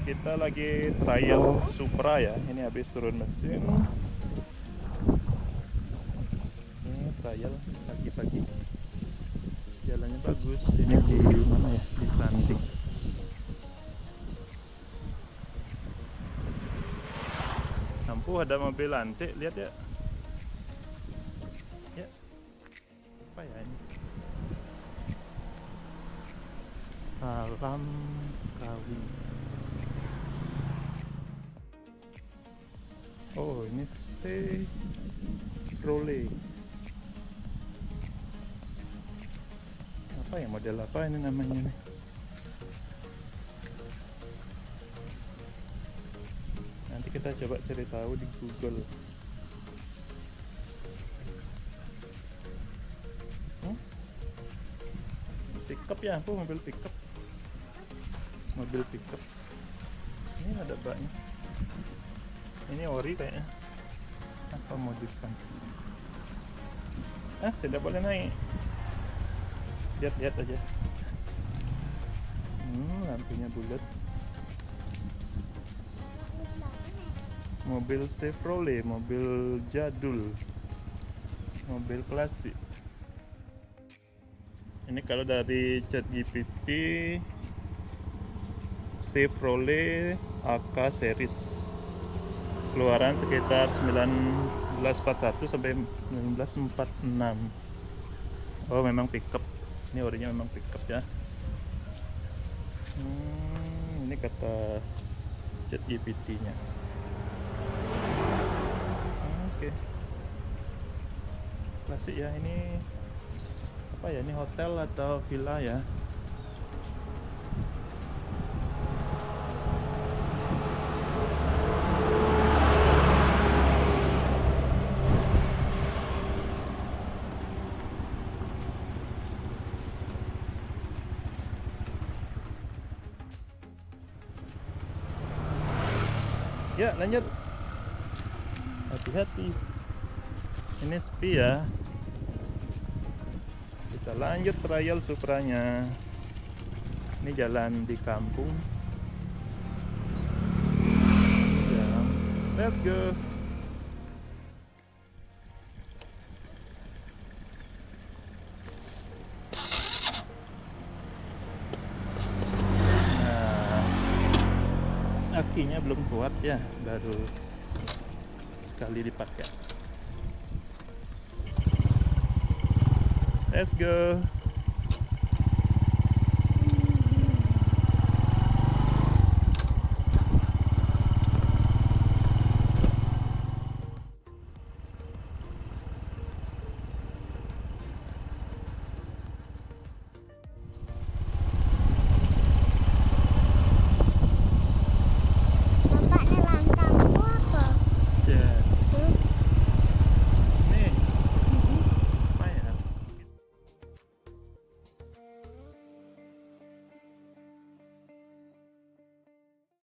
Kita lagi trial Supra ya. Ini habis turun mesin. Ini trial pagi-pagi. Jalannya bagus. Ini di mana ya? Di Klasik. Lampu ada mobil lantik, lihat ya. Ya. Apa ya ini? Salam kawin. Oh, ini Setelah. Apa ya, model apa ini namanya nih? Nanti kita coba cari tahu di Google. Pickup ya, aku mobil pickup. Mobil pickup. Ini ada baknya. Ini ori kayaknya. Apa modifan? Tidak boleh naik. Lihat-lihat aja. Lampunya bulat. Mobil Chevrolet, mobil jadul, mobil klasik. Ini kalau dari ChatGPT, Chevrolet AK series. Keluaran sekitar 1941 sampai 1946. Oh, memang pickup. Ini orinya memang pickup ya. Ini kata ChatGPT-nya. Oke. Klasik ya, ini apa ya? Ini hotel atau villa ya? Ya, lanjut. Hati-hati. Ini sepi ya. Kita lanjut trial Supranya. Ini jalan di kampung. Ya, let's go. Akinya belum kuat ya, baru sekali dipakai. Let's go.